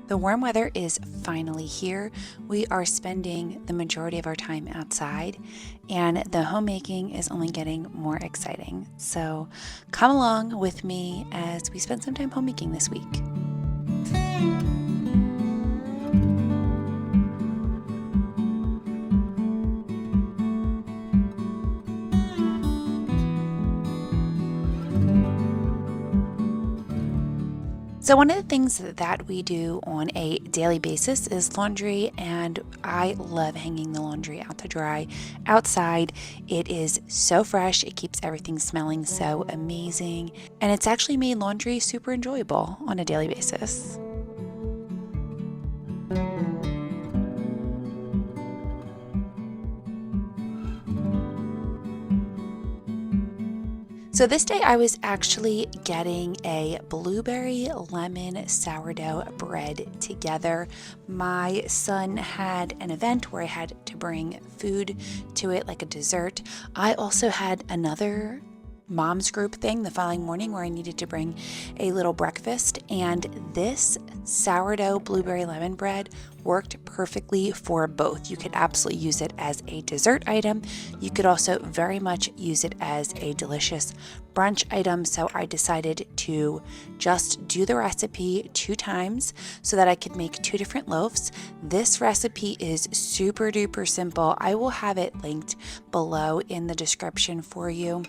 The warm weather is finally here. We are spending the majority of our time outside, and the homemaking is only getting more exciting. So, come along with me as we spend some time homemaking this week. So, one of the things that we do on a daily basis is laundry, and I love hanging the laundry out to dry outside. It is so fresh, it keeps everything smelling so amazing, and it's actually made laundry super enjoyable on a daily basis. So this day I was actually getting a blueberry lemon sourdough bread together. My son had an event where I had to bring food to it, like a dessert. I also had another mom's group thing the following morning where I needed to bring a little breakfast, and this sourdough blueberry lemon bread worked perfectly for both. You could absolutely use it as a dessert item. You could also very much use it as a delicious brunch item. So I decided to just do the recipe 2 times so that I could make 2 different loaves. This recipe is super duper simple. I will have it linked below in the description for you.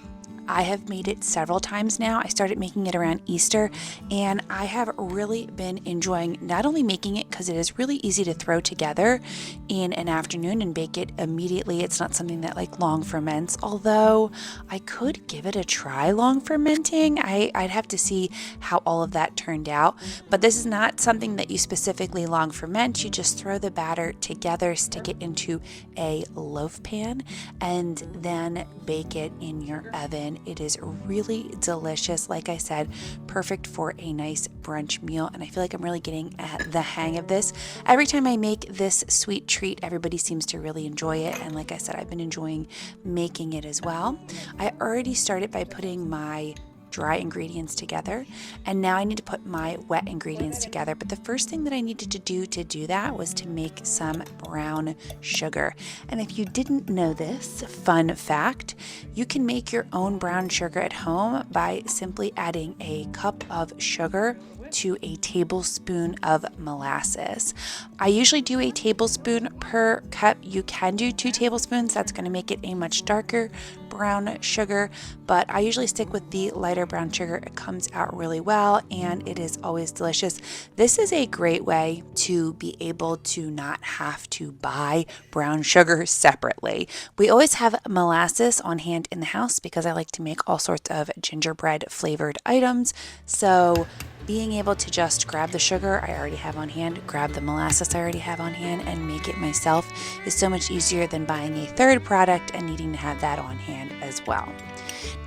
I have made it several times now. I started making it around Easter, and I have really been enjoying not only making it because it is really easy to throw together in an afternoon and bake it immediately. It's not something that like long ferments, although I could give it a try long fermenting. I'd have to see how all of that turned out, but this is not something that you specifically long ferment. You just throw the batter together, stick it into a loaf pan, and then bake it in your oven. It is really delicious. Like I said, perfect for a nice brunch meal. And I feel like I'm really getting at the hang of this. Every time I make this sweet treat, everybody seems to really enjoy it. And like I said, I've been enjoying making it as well. I already started by putting my dry ingredients together, and now I need to put my wet ingredients together. But the first thing that I needed to do that was to make some brown sugar. And if you didn't know this, fun fact, you can make your own brown sugar at home by simply adding a cup of sugar to a tablespoon of molasses. I usually do a tablespoon per cup. You can do 2 tablespoons. That's going to make it a much darker brown sugar, but I usually stick with the lighter brown sugar. It comes out really well, and it is always delicious. This is a great way to be able to not have to buy brown sugar separately. We always have molasses on hand in the house because I like to make all sorts of gingerbread flavored items. So being able to just grab the sugar I already have on hand, grab the molasses I already have on hand, and make it myself is so much easier than buying a third product and needing to have that on hand as well.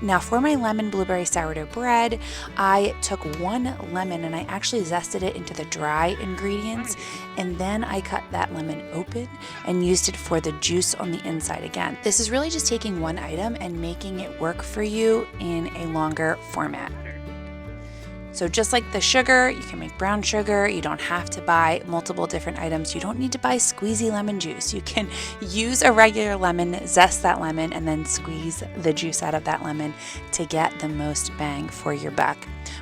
Now for my lemon blueberry sourdough bread, I took 1 lemon and I actually zested it into the dry ingredients, and then I cut that lemon open and used it for the juice on the inside again. This is really just taking one item and making it work for you in a longer format. So just like the sugar, you can make brown sugar. You don't have to buy multiple different items. You don't need to buy squeezy lemon juice. You can use a regular lemon, zest that lemon, and then squeeze the juice out of that lemon to get the most bang for your buck.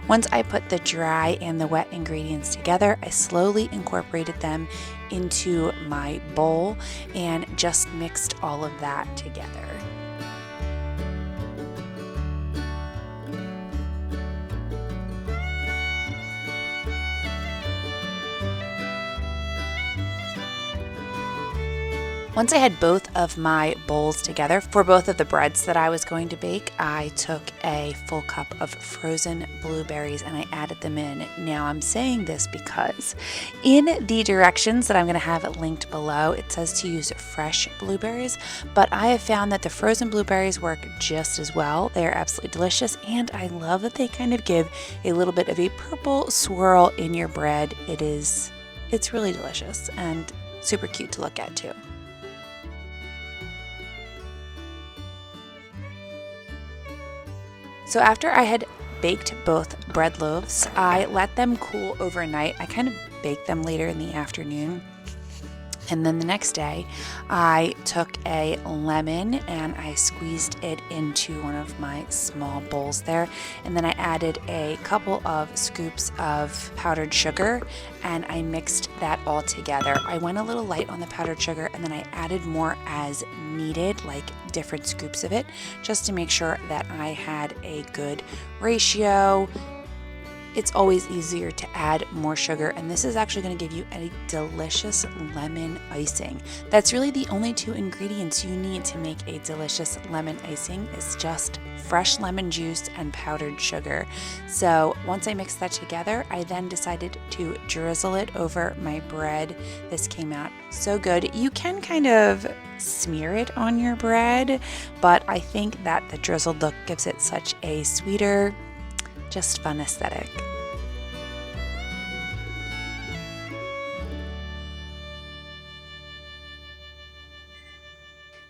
Once I put the dry and the wet ingredients together, I slowly incorporated them into my bowl and just mixed all of that together. Once I had both of my bowls together for both of the breads that I was going to bake, I took a full cup of frozen blueberries and I added them in. Now I'm saying this because in the directions that I'm going to have linked below, it says to use fresh blueberries, but I have found that the frozen blueberries work just as well. They are absolutely delicious, and I love that they kind of give a little bit of a purple swirl in your bread. It's really delicious and super cute to look at too. So after I had baked both bread loaves. I let them cool overnight. I kind of baked them later in the afternoon. And then the next day, I took a lemon and I squeezed it into one of my small bowls there. And then I added a couple of scoops of powdered sugar and I mixed that all together. I went a little light on the powdered sugar and then I added more as needed, like different scoops of it, just to make sure that I had a good ratio. It's always easier to add more sugar, and this is actually going to give you a delicious lemon icing. That's really the only two ingredients you need to make a delicious lemon icing is just fresh lemon juice and powdered sugar. So once I mixed that together, I then decided to drizzle it over my bread. This came out so good. You can kind of smear it on your bread, but I think that the drizzled look gives it such a sweeter, just fun aesthetic.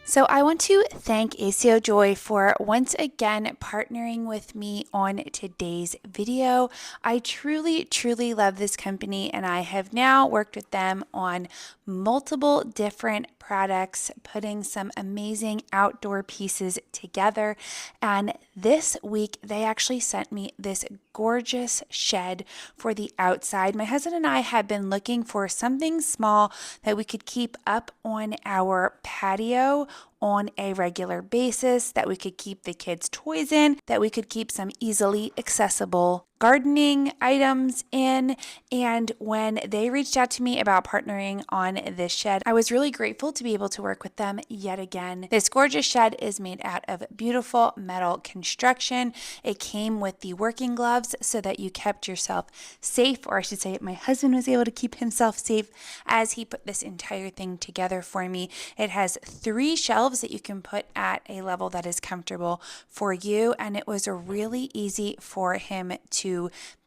So I want to thank ACO Joy for once again partnering with me on today's video. I truly, truly love this company and I have now worked with them on multiple different products, putting some amazing outdoor pieces together. And this week, they actually sent me this gorgeous shed for the outside. My husband and I have been looking for something small that we could keep up on our patio on a regular basis, that we could keep the kids' toys in, that we could keep some easily accessible gardening items in. And when they reached out to me about partnering on this shed, I was really grateful to be able to work with them yet again. This gorgeous shed is made out of beautiful metal construction. It came with the working gloves so that you kept yourself safe, or I should say my husband was able to keep himself safe as he put this entire thing together for me. It has 3 shelves that you can put at a level that is comfortable for you, and it was really easy for him to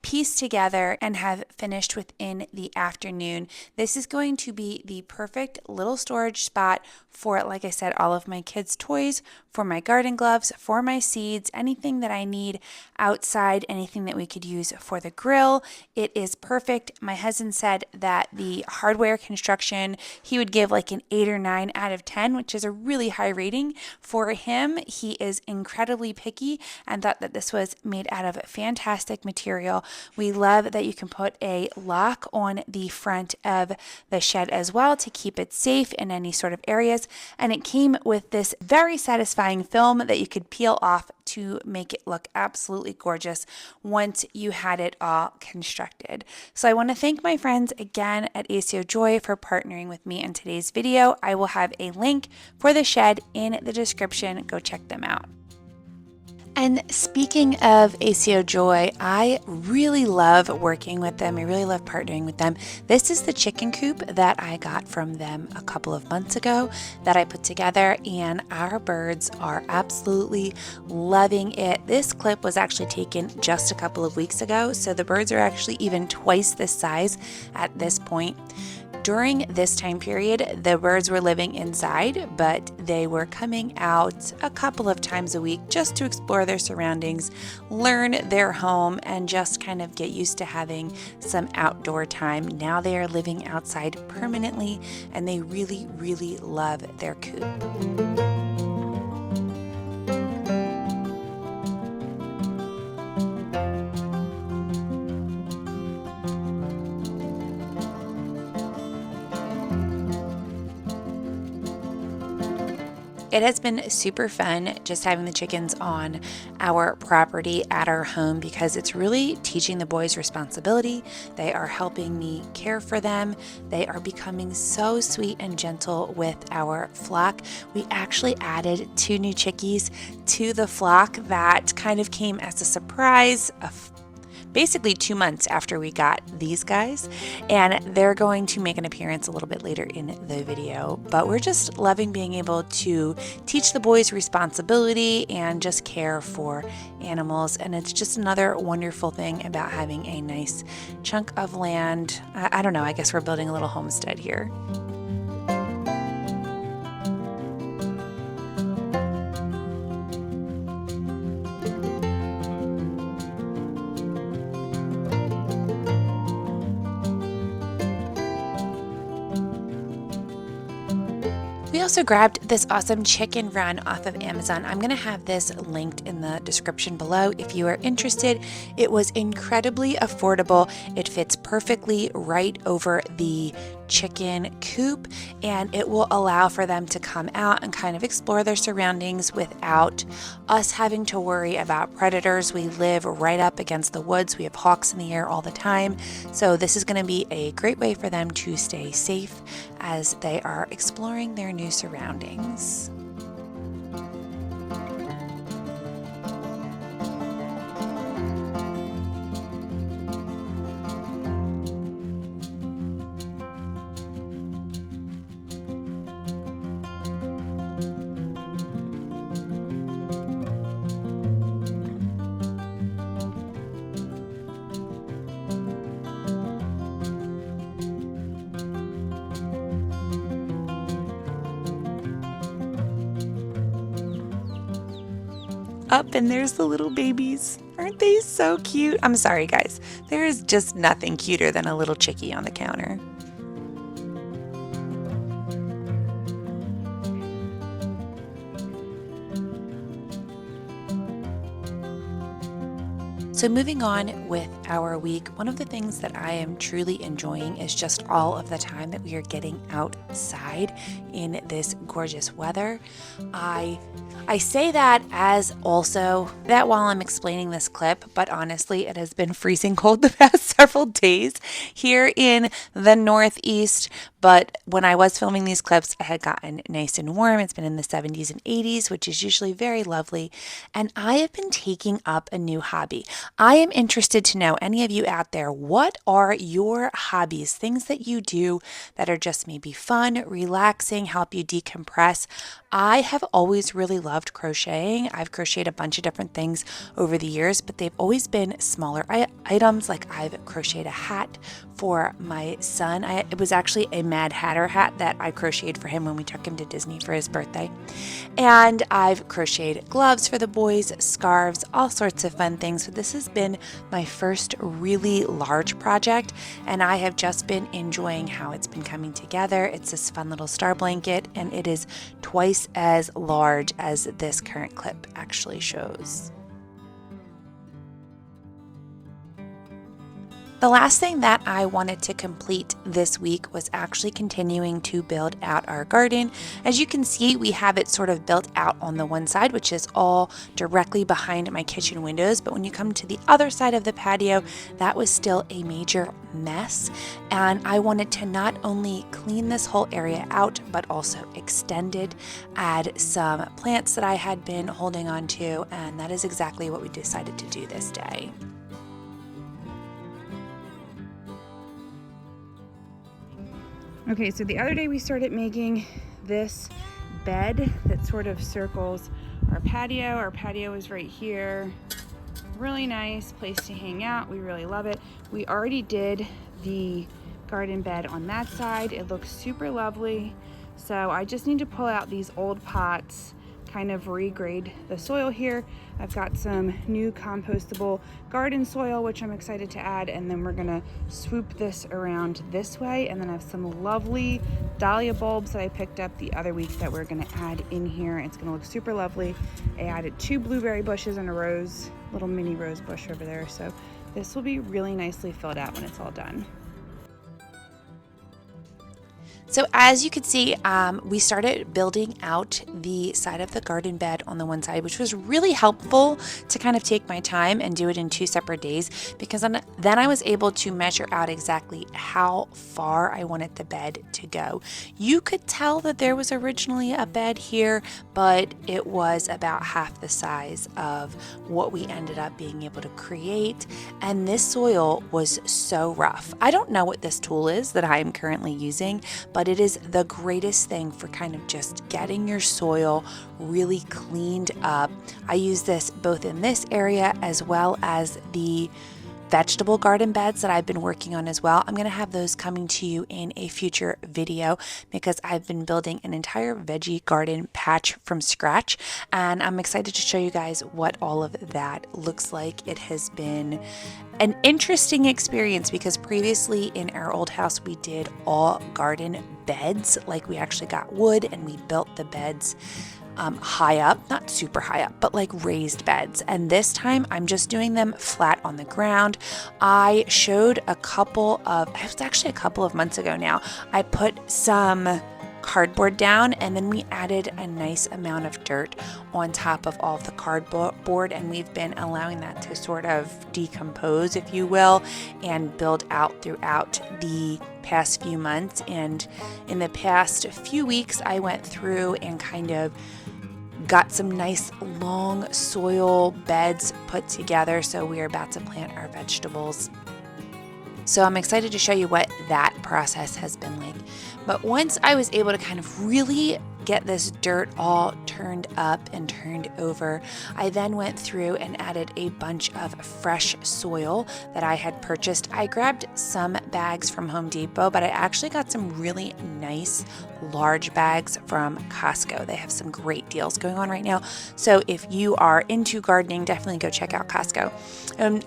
piece together and have finished within the afternoon. This is going to be the perfect little storage spot for, like I said, all of my kids' toys, for my garden gloves, for my seeds, anything that I need outside, anything that we could use for the grill. It is perfect. My husband said that the hardware construction, he would give like an 8 or 9 out of 10, which is a really high rating for him. He is incredibly picky and thought that this was made out of fantastic material. We love that you can put a lock on the front of the shed as well to keep it safe in any sort of areas. And it came with this very satisfying film that you could peel off to make it look absolutely gorgeous once you had it all constructed. So I want to thank my friends again at ACO Joy for partnering with me in today's video. I will have a link for the shed in the description. Go check them out. And speaking of ACO Joy, I really love working with them. I really love partnering with them. This is the chicken coop that I got from them a couple of months ago that I put together, and our birds are absolutely loving it. This clip was actually taken just a couple of weeks ago, so the birds are actually even twice this size at this point. During this time period, the birds were living inside, but they were coming out a couple of times a week just to explore their surroundings, learn their home, and just kind of get used to having some outdoor time. Now they are living outside permanently, and they really, really love their coop. It has been super fun just having the chickens on our property at our home because it's really teaching the boys responsibility. They are helping me care for them. They are becoming so sweet and gentle with our flock. We actually added 2 new chickies to the flock that kind of came as a surprise basically 2 months after we got these guys, and they're going to make an appearance a little bit later in the video. But we're just loving being able to teach the boys responsibility and just care for animals, and it's just another wonderful thing about having a nice chunk of land. I don't know, I guess we're building a little homestead here. We also grabbed this awesome chicken run off of Amazon. I'm going to have this linked in the description below if you are interested. It was incredibly affordable. It fits perfectly right over the chicken coop, and it will allow for them to come out and kind of explore their surroundings without us having to worry about predators. We live right up against the woods. We have hawks in the air all the time. So this is going to be a great way for them to stay safe as they are exploring their new surroundings. Up and there's the little babies. Aren't they so cute? I'm sorry, guys. There is just nothing cuter than a little chickie on the counter. So moving on with our week, one of the things that I am truly enjoying is just all of the time that we are getting outside in this gorgeous weather. I say that as also that while I'm explaining this clip, but honestly, it has been freezing cold the past several days here in the Northeast. But when I was filming these clips, it had gotten nice and warm. It's been in the 70s and 80s, which is usually very lovely. And I have been taking up a new hobby. I am interested to know, any of you out there, what are your hobbies, things that you do that are just maybe fun, relaxing, help you decompress? I have always really loved crocheting. I've crocheted a bunch of different things over the years, but they've always been smaller items. Like I've crocheted a hat for my son. It was actually a Mad Hatter hat that I crocheted for him when we took him to Disney for his birthday. And I've crocheted gloves for the boys, scarves, all sorts of fun things. So this has been my first really large project, and I have just been enjoying how it's been coming together. It's this fun little star blanket, and it is twice as large as this current clip actually shows. The last thing that I wanted to complete this week was actually continuing to build out our garden. As you can see, we have it sort of built out on the one side, which is all directly behind my kitchen windows. But when you come to the other side of the patio, that was still a major mess. And I wanted to not only clean this whole area out, but also extend it, add some plants that I had been holding on to. And that is exactly what we decided to do this day. Okay, so the other day we started making this bed that sort of circles our patio. Our patio is right here. Really nice place to hang out. We really love it. We already did the garden bed on that side. It looks super lovely. So I just need to pull out these old pots, kind of regrade the soil here. I've got some new compostable garden soil, which I'm excited to add, and then we're gonna swoop this around this way, and then I have some lovely dahlia bulbs that I picked up the other week that we're gonna add in here. It's gonna look super lovely. I added 2 blueberry bushes and a rose, little mini rose bush over there, so this will be really nicely filled out when it's all done. So as you can see, we started building out the side of the garden bed on the one side, which was really helpful to kind of take my time and do it in 2 separate days, because then I was able to measure out exactly how far I wanted the bed to go. You could tell that there was originally a bed here, but it was about half the size of what we ended up being able to create. And this soil was so rough. I don't know what this tool is that I am currently using, but it is the greatest thing for kind of just getting your soil really cleaned up. I use this both in this area as well as the vegetable garden beds that I've been working on as well. I'm going to have those coming to you in a future video because I've been building an entire veggie garden patch from scratch, and I'm excited to show you guys what all of that looks like. It has been an interesting experience because previously in our old house we did all garden beds, like we actually got wood and we built the beds high up, not super high up, but like raised beds. And this time I'm just doing them flat on the ground. I showed it was actually a couple of months ago now, I put some cardboard down and then we added a nice amount of dirt on top of all of the cardboard, and we've been allowing that to sort of decompose, if you will, and build out throughout the past few months. And in the past few weeks I went through and kind of got some nice long soil beds put together, so we are about to plant our vegetables. So I'm excited to show you what that process has been like. But once I was able to kind of really get this dirt all turned up and turned over, I then went through and added a bunch of fresh soil that I had purchased. I grabbed some bags from Home Depot, but I actually got some really nice large bags from Costco. They have some great deals going on right now. So if you are into gardening, definitely go check out Costco.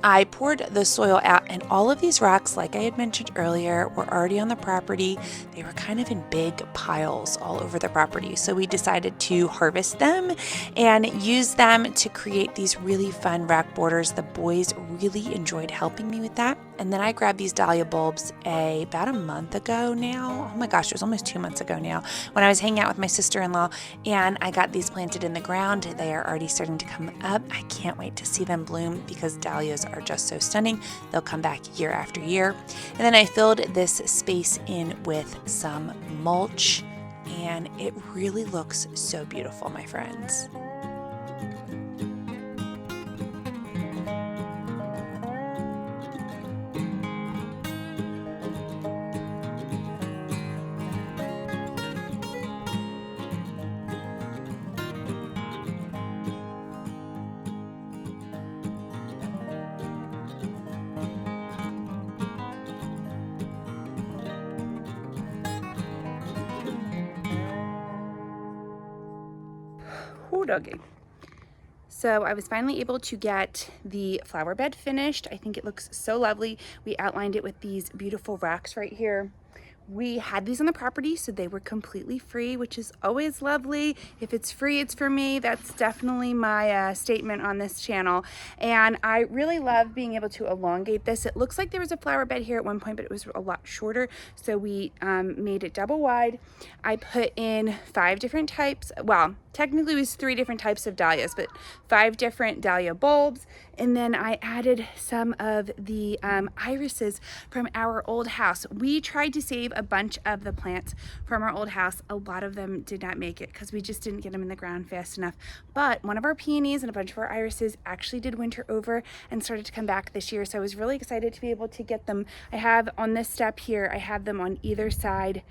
I poured the soil out, and all of these rocks, like I had mentioned earlier, were already on the property. They were kind of in big piles all over the property. So we decided to harvest them and use them to create these really fun rock borders. The boys really enjoyed helping me with that. And then I grabbed these dahlia bulbs about a month ago now. Oh my gosh, it was almost 2 months ago now, when I was hanging out with my sister-in-law, and I got these planted in the ground. They are already starting to come up. I can't wait to see them bloom because dahlias are just so stunning. They'll come back year after year. And then I filled this space in with some mulch, and it really looks so beautiful, my friends. Doggy. So I was finally able to get the flower bed finished. I think it looks so lovely. We outlined it with these beautiful rocks right here. We had these on the property, so they were completely free, which is always lovely. If it's free, it's for me. That's definitely my statement on this channel. And I really love being able to elongate this. It looks like there was a flower bed here at one point, but it was a lot shorter, so we made it double wide. I put in 5 different types. Well, technically it was 3 different types of dahlias, but 5 different dahlia bulbs. And then I added some of the irises from our old house. We tried to save a bunch of the plants from our old house. A lot of them did not make it because we just didn't get them in the ground fast enough. But one of our peonies and a bunch of our irises actually did winter over and started to come back this year. So I was really excited to be able to get them. I have on this step here, I have them on either side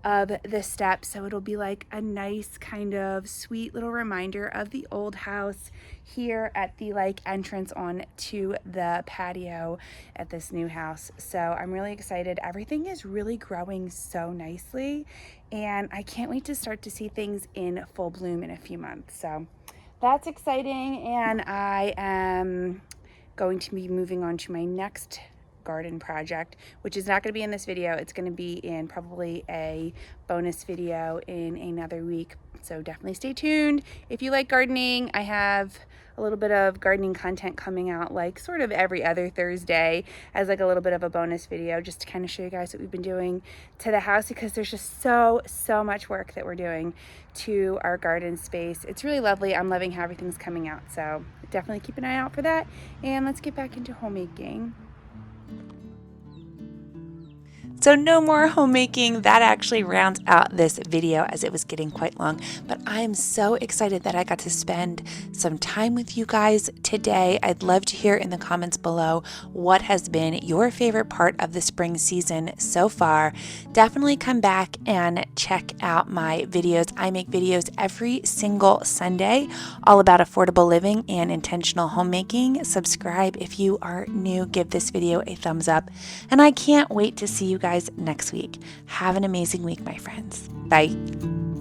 of the step, so it'll be like a nice kind of sweet little reminder of the old house here at the like entrance on to the patio at this new house. So I'm really excited. Everything is really growing so nicely, and I can't wait to start to see things in full bloom in a few months. So that's exciting, and I am going to be moving on to my next garden project, which is not going to be in this video. It's going to be in probably a bonus video in another week, so definitely stay tuned. If you like gardening, I have a little bit of gardening content coming out like sort of every other Thursday as like a little bit of a bonus video, just to kind of show you guys what we've been doing to the house, because there's just so much work that we're doing to our garden space. It's really lovely. I'm loving how everything's coming out, so definitely keep an eye out for that. And let's get back into homemaking. So no more homemaking. That actually rounds out this video as it was getting quite long. But I'm so excited that I got to spend some time with you guys today. I'd love to hear in the comments below what has been your favorite part of the spring season so far. Definitely come back and check out my videos. I make videos every single Sunday all about affordable living and intentional homemaking. Subscribe if you are new. Give this video a thumbs up. And I can't wait to see you guys next week. Have an amazing week, my friends. Bye.